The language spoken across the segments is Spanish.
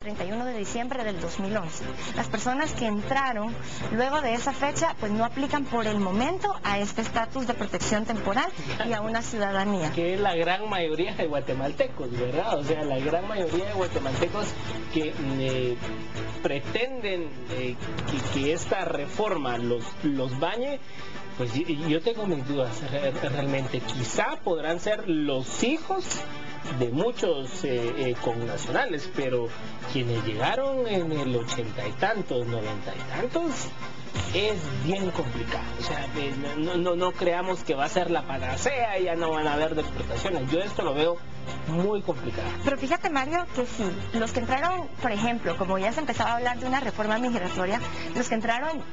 31 de diciembre del 2011. Las personas que entraron luego de esa fecha pues no aplican por el momento a este estatus de protección temporal y a una ciudadanía. Que es la gran mayoría de guatemaltecos, ¿verdad? O sea, la gran mayoría de guatemaltecos que pretenden que esta reforma los bañe. Pues yo tengo mis dudas realmente. Quizá podrán ser los hijos de muchos connacionales, pero quienes llegaron en el 80 y tantos, 90 y tantos, es bien complicado. O sea, no creamos que va a ser la panacea y ya no van a haber deportaciones. Yo esto lo veo muy complicado. Pero fíjate, Mario, que sí, los que entraron, por ejemplo, como ya se empezaba a hablar de una reforma migratoria, los que entraron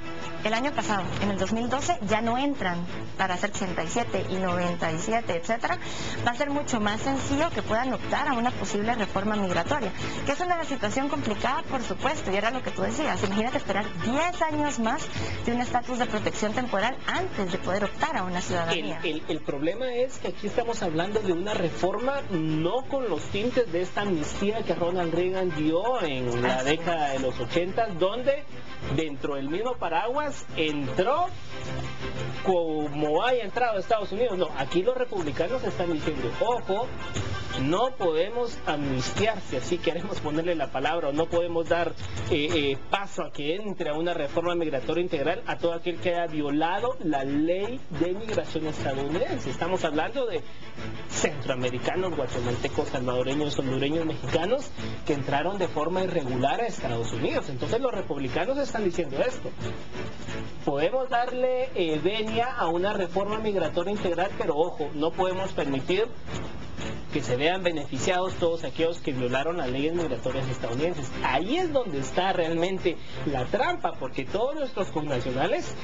el año pasado, en el 2012, ya no entran para hacer 87 y 97, etcétera. Va a ser mucho más sencillo que puedan optar a una posible reforma migratoria, que es una situación complicada, por supuesto, y era lo que tú decías. Imagínate esperar 10 años más de un estatus de protección temporal antes de poder optar a una ciudadanía. El problema es que aquí estamos hablando de una reforma no con los tintes de esta amnistía que Ronald Reagan dio en la década de los 80, donde dentro del mismo paraguas entró como haya entrado a Estados Unidos. No, aquí los republicanos están diciendo, ojo, no podemos amnistiar, si así queremos ponerle la palabra, o no podemos dar paso a que entre a una reforma migratoria integral a todo aquel que haya violado la ley de migración estadounidense. Estamos hablando de centroamericanos, guatemaltecos, salvadoreños, hondureños, mexicanos que entraron de forma irregular a Estados Unidos. Entonces los republicanos están diciendo esto. Podemos darle venia a una reforma migratoria integral, pero ojo, no podemos permitir que se vean beneficiados todos aquellos que violaron las leyes migratorias estadounidenses. Ahí es donde está realmente la trampa, porque todos nuestros connacionales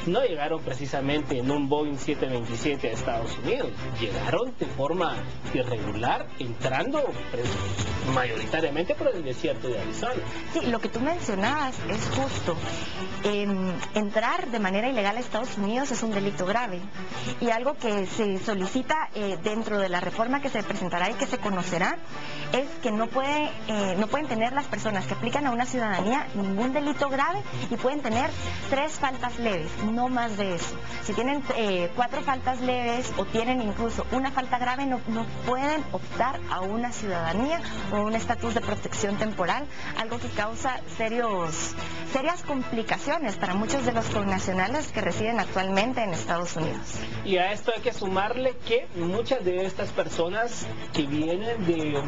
no llegaron precisamente en un Boeing 727 a Estados Unidos, llegaron de forma irregular, entrando mayoritariamente por el desierto de Arizona. Sí, lo que tú mencionabas es justo. Entrar de manera ilegal a Estados Unidos es un delito grave, y algo que se solicita dentro de la reforma que se presentará y que se conocerá es que no pueden tener las personas que aplican a una ciudadanía ningún delito grave, y pueden tener 3 faltas leves, no más de eso. Si tienen 4 faltas leves o tienen incluso una falta grave, no pueden optar a una ciudadanía o un estatus de protección temporal, algo que causa serias complicaciones para muchos de los connacionales que residen actualmente en Estados Unidos. Y a esto hay que sumarle que muchas de estas personas que vienen de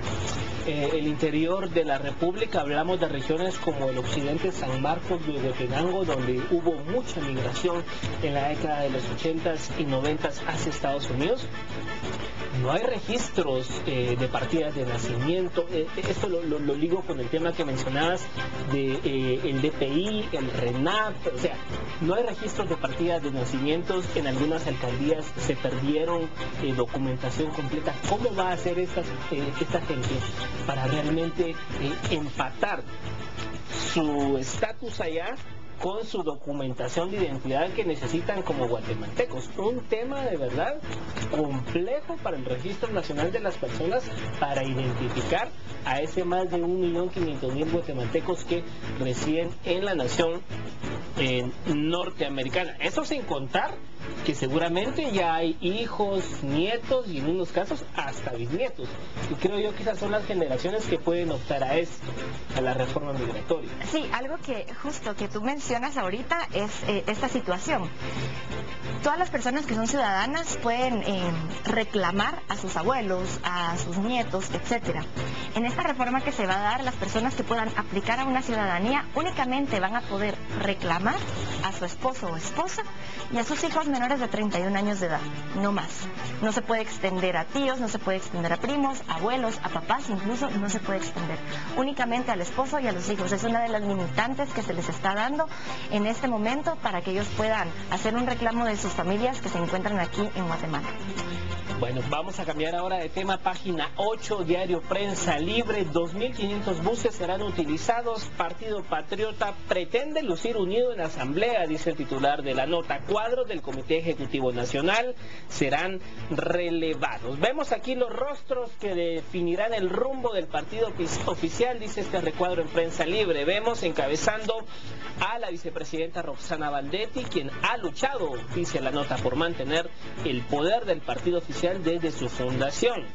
el interior de la República, hablamos de regiones como el occidente, San Marcos, de Huehuetenango, donde hubo mucha migración en la década de los 80s y 90s hacia Estados Unidos. No hay registros de partidas de nacimiento. Esto lo ligo con el tema que mencionabas de el DPI, el RENAP. O sea, no hay registros de partidas de nacimientos. En algunas alcaldías se perdieron documentación completa. ¿Cómo va a hacer esta gente para realmente empatar su estatus allá con su documentación de identidad que necesitan como guatemaltecos? Un tema de verdad complejo para el Registro Nacional de las Personas, para identificar a ese más de 1.500.000 guatemaltecos que residen en la nación norteamericana. Eso sin contar que seguramente ya hay hijos, nietos y en unos casos hasta bisnietos. Y creo yo que esas son las generaciones que pueden optar a esto, a la reforma migratoria. Sí, algo que justo que tú mencionas ahorita es esta situación. Todas las personas que son ciudadanas pueden reclamar a sus abuelos, a sus nietos, etcétera. En esta reforma que se va a dar, las personas que puedan aplicar a una ciudadanía únicamente van a poder reclamar a su esposo o esposa y a sus hijos menores de 31 años de edad, no más. No se puede extender a tíos, no se puede extender a primos, abuelos, a papás, incluso no se puede extender. Únicamente al esposo y a los hijos. Es una de las limitantes que se les está dando en este momento para que ellos puedan hacer un reclamo de sus familias que se encuentran aquí en Guatemala. Bueno, vamos a cambiar ahora de tema. Página 8, Diario Prensa Libre. 2.500 buses serán utilizados. Partido Patriota pretende lucir unido en la asamblea, dice el titular de la nota. Cuadros del Comité Ejecutivo Nacional serán relevados. Vemos aquí los rostros que definirán el rumbo del partido oficial, dice este recuadro en Prensa Libre. Vemos encabezando a la vicepresidenta Roxana Baldetti, quien ha luchado, dice la nota, por mantener el poder del partido oficial desde su fundación.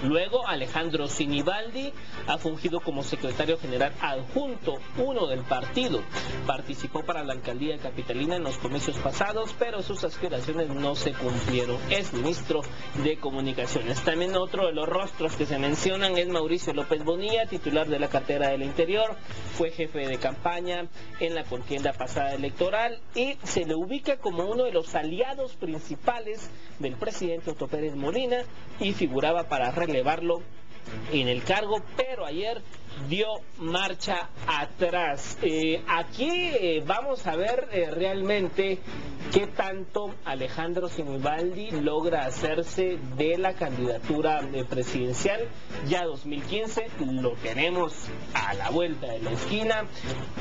Luego, Alejandro Sinibaldi ha fungido como secretario general adjunto 1 del partido. Participó para la alcaldía capitalina en los comicios pasados, pero sus aspiraciones no se cumplieron. Es ministro de Comunicaciones. También otro de los rostros que se mencionan es Mauricio López Bonilla, titular de la cartera del Interior. Fue jefe de campaña en la contienda pasada electoral y se le ubica como uno de los aliados principales del presidente Otto Pérez Molina y figuraba para relevarlo en el cargo, pero ayer dio marcha atrás. Aquí vamos a ver realmente qué tanto Alejandro Sinibaldi logra hacerse de la candidatura presidencial. Ya 2015 lo tenemos a la vuelta de la esquina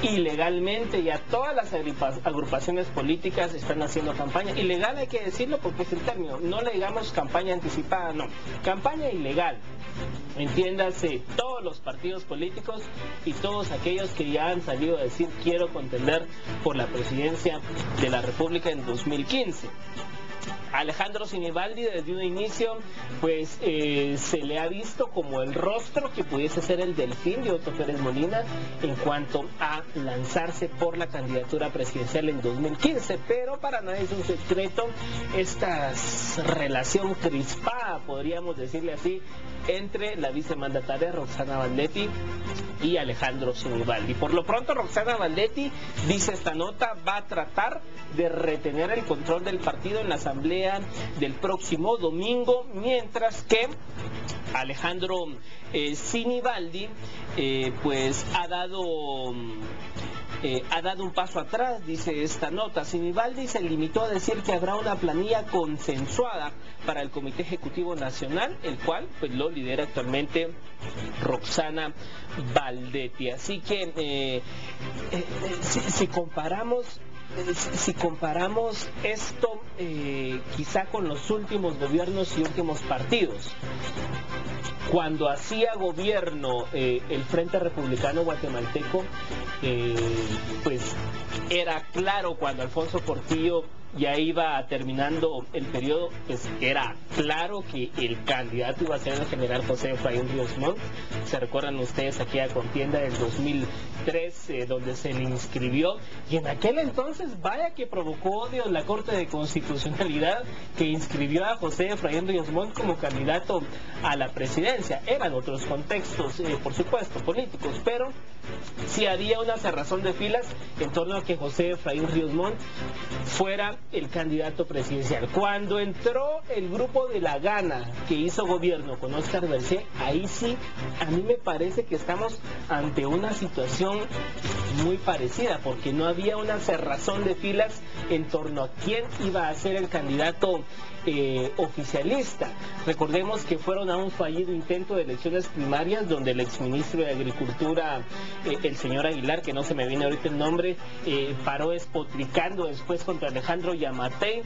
y legalmente ya todas las agrupaciones políticas están haciendo campaña. Ilegal hay que decirlo porque es el término, no le digamos campaña anticipada, no, campaña ilegal. Entiéndase, todos los partidos políticos y todos aquellos que ya han salido a decir quiero contender por la presidencia de la República en 2015. Alejandro Sinibaldi desde un inicio pues se le ha visto como el rostro que pudiese ser el delfín de Otto Pérez Molina en cuanto a lanzarse por la candidatura presidencial en 2015, pero para nadie es un secreto esta relación crispada, podríamos decirle así, entre la vicemandataria Roxana Baldetti y Alejandro Sinibaldi. Por lo pronto Roxana Baldetti, dice esta nota, va a tratar de retener el control del partido en la asamblea del próximo domingo, mientras que Alejandro Sinibaldi pues ha dado un paso atrás, dice esta nota. Sinibaldi se limitó a decir que habrá una planilla consensuada para el Comité Ejecutivo Nacional, el cual pues lo lidera actualmente Roxana Baldetti. Así que si comparamos esto quizá con los últimos gobiernos y últimos partidos, cuando hacía gobierno el Frente Republicano Guatemalteco, pues era claro, cuando Alfonso Portillo ya iba terminando el periodo, pues era claro que el candidato iba a ser el general José Efraín Ríos Montt. Se recuerdan ustedes aquella contienda del 2003 donde se le inscribió, y en aquel entonces vaya que provocó odio en la Corte de Constitucionalidad, que inscribió a José Efraín Ríos Montt como candidato a la presidencia. Eran otros contextos, por supuesto, políticos, pero sí había una cerrazón de filas en torno a que José Efraín Ríos Montt fuera el candidato presidencial. Cuando entró el grupo de La Gana, que hizo gobierno con Óscar Bercé, ahí sí, a mí me parece que estamos ante una situación muy parecida, porque no había una cerrazón de filas en torno a quién iba a ser el candidato oficialista. Recordemos que fueron a un fallido intento de elecciones primarias donde el exministro de Agricultura, el señor Aguilar, que no se me viene ahorita el nombre, paró despotricando después contra Alejandro Yamatei.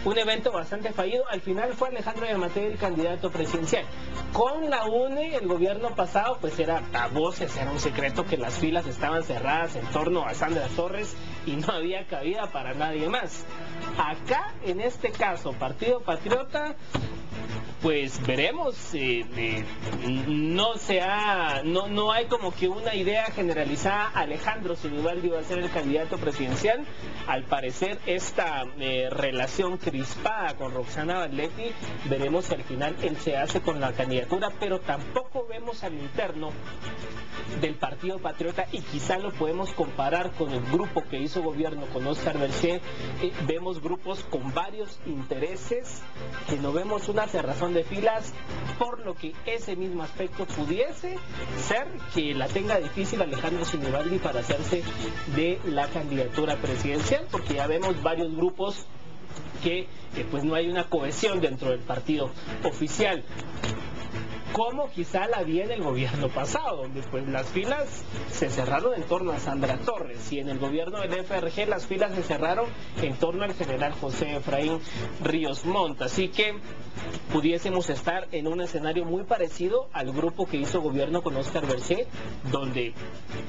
Un evento bastante fallido. Al final fue Alejandro Yamatei el candidato presidencial. Con la UNE, el gobierno pasado, pues era a voces, era un secreto que las filas estaban cerradas en torno a Sandra Torres y no había cabida para nadie más. Acá, en este caso, Partido Patriota, pues veremos, no hay como que una idea generalizada. Alejandro Sinibaldi va a ser el candidato presidencial. Al parecer esta relación crispada con Roxana Baldetti, veremos si al final él se hace con la candidatura, pero tampoco vemos al interno del Partido Patriota, y quizá lo podemos comparar con el grupo que hizo gobierno con Óscar Bercé. Vemos grupos con varios intereses, que no vemos una cerrazón de filas, por lo que ese mismo aspecto pudiese ser que la tenga difícil Alejandro Sinibaldi para hacerse de la candidatura presidencial, porque ya vemos varios grupos que pues no hay una cohesión dentro del partido oficial, como quizá la había en el gobierno pasado, donde pues las filas se cerraron en torno a Sandra Torres, y en el gobierno del FRG las filas se cerraron en torno al general José Efraín Ríos Montt. Así que pudiésemos estar en un escenario muy parecido al grupo que hizo gobierno con Óscar Bercé, donde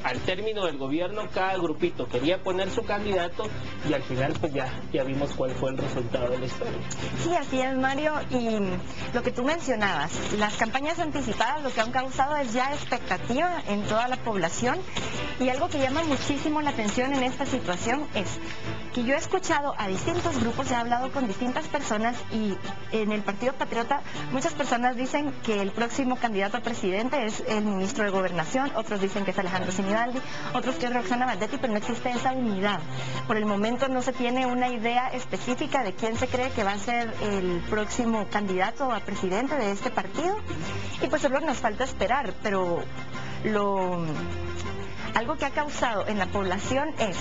al término del gobierno cada grupito quería poner su candidato, y al final pues ya vimos cuál fue el resultado de la historia. Sí, así es, Mario, y lo que tú mencionabas, las campañas anticipadas lo que han causado es ya expectativa en toda la población, y algo que llama muchísimo la atención en esta situación es que yo he escuchado a distintos grupos, he hablado con distintas personas, y en el Partido Patriota muchas personas dicen que el próximo candidato a presidente es el ministro de Gobernación, otros dicen que es Alejandro Sinibaldi, otros que es Roxana Valdetti, pero no existe esa unidad. Por el momento no se tiene una idea específica de quién se cree que va a ser el próximo candidato a presidente de este partido, y pues solo nos falta esperar, pero algo que ha causado en la población es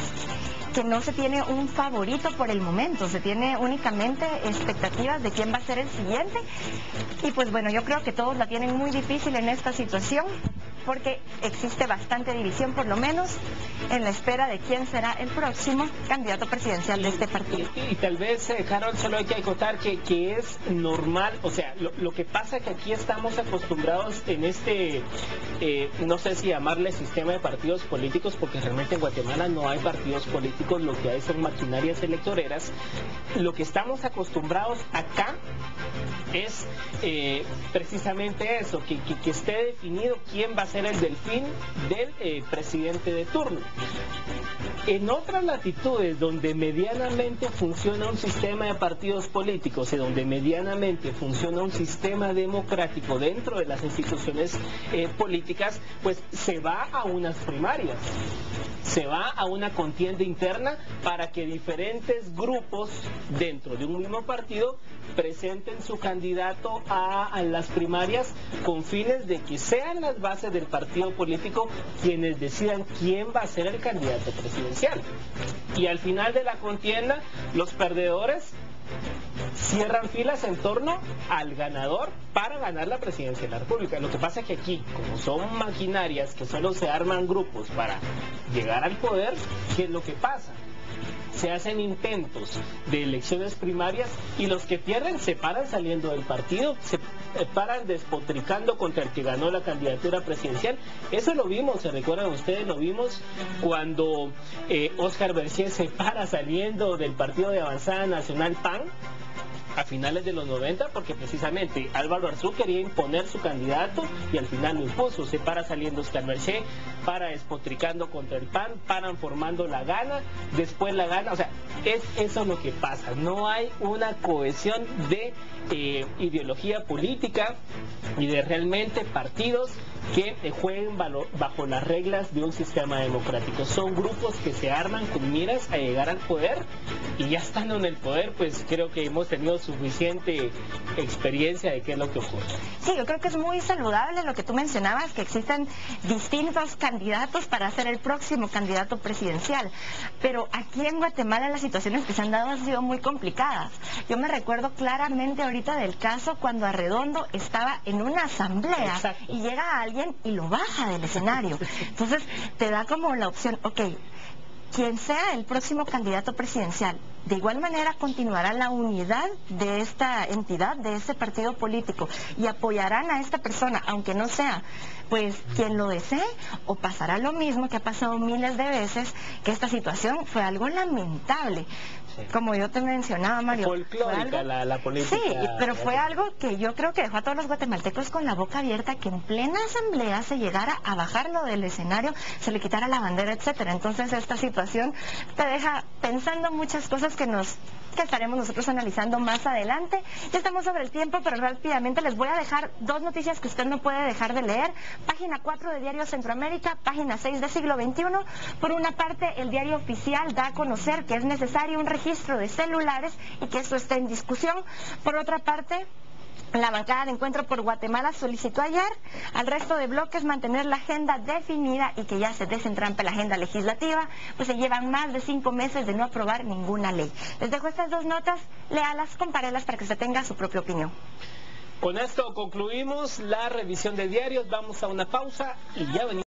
que no se tiene un favorito por el momento, se tiene únicamente expectativas de quién va a ser el siguiente, y pues bueno, yo creo que todos la tienen muy difícil en esta situación, porque existe bastante división, por lo menos en la espera de quién será el próximo candidato presidencial de este partido. Y tal vez, Carol, solo hay que acotar que es normal, o sea, lo que pasa es que aquí estamos acostumbrados en este, no sé si llamarle sistema de partidos políticos, porque realmente en Guatemala no hay partidos políticos, lo que hay son maquinarias electoreras. Lo que estamos acostumbrados acá es precisamente eso, que esté definido quién va a ser el delfín del presidente de turno. En otras latitudes donde medianamente funciona un sistema de partidos políticos y donde medianamente funciona un sistema democrático dentro de las instituciones políticas, pues se va a unas primarias, se va a una contienda interna para que diferentes grupos dentro de un mismo partido presenten su candidato a las primarias, con fines de que sean las bases del partido político quienes decidan quién va a ser el candidato presidencial. Y al final de la contienda, los perdedores cierran filas en torno al ganador para ganar la presidencia de la República. Lo que pasa es que aquí, como son maquinarias que solo se arman grupos para llegar al poder, ¿qué es lo que pasa? Se hacen intentos de elecciones primarias y los que pierden se paran saliendo del partido, se paran despotricando contra el que ganó la candidatura presidencial. Eso lo vimos, se recuerdan ustedes, lo vimos cuando Óscar Bercé se para saliendo del partido de Avanzada Nacional PAN a finales de los 90, porque precisamente Álvaro Arzú quería imponer su candidato y al final lo impuso. Se para saliendo Óscar Bercé, para despotricando contra el PAN, paran formando la Gana, después la Gana, o sea, es eso lo que pasa. No hay una cohesión de ideología política y de realmente partidos que jueguen bajo las reglas de un sistema democrático. Son grupos que se arman con miras a llegar al poder, y ya estando en el poder, pues creo que hemos tenido suficiente experiencia de qué es lo que ocurre. Sí, yo creo que es muy saludable lo que tú mencionabas, que existen distintos candidatos para ser el próximo candidato presidencial, pero aquí en Guatemala las situaciones que se han dado han sido muy complicadas. Yo me recuerdo claramente ahorita del caso cuando Arredondo estaba en una asamblea. Exacto. Y llega alguien y lo baja del escenario. Entonces te da como la opción, ok, quien sea el próximo candidato presidencial, de igual manera continuará la unidad de esta entidad, de este partido político, y apoyarán a esta persona, aunque no sea pues quien lo desee, o pasará lo mismo que ha pasado miles de veces, que esta situación fue algo lamentable. Sí. Como yo te mencionaba, Mario, folclórica la política. Sí, pero fue algo que yo creo que dejó a todos los guatemaltecos con la boca abierta, que en plena asamblea se llegara a bajarlo del escenario, se le quitara la bandera, etcétera. Entonces esta situación te deja pensando muchas cosas que estaremos nosotros analizando más adelante. Ya estamos sobre el tiempo, pero rápidamente les voy a dejar dos noticias que usted no puede dejar de leer. Página 4 de Diario Centroamérica, página 6 de Siglo XXI. Por una parte, el diario oficial da a conocer que es necesario un registro de celulares y que esto está en discusión. Por otra parte, La bancada de Encuentro por Guatemala solicitó ayer al resto de bloques mantener la agenda definida y que ya se desentrampe la agenda legislativa, pues se llevan más de 5 meses de no aprobar ninguna ley. Les dejo estas 2 notas, léalas, compárelas para que usted tenga su propia opinión. Con esto concluimos la revisión de diarios, vamos a una pausa y ya venimos.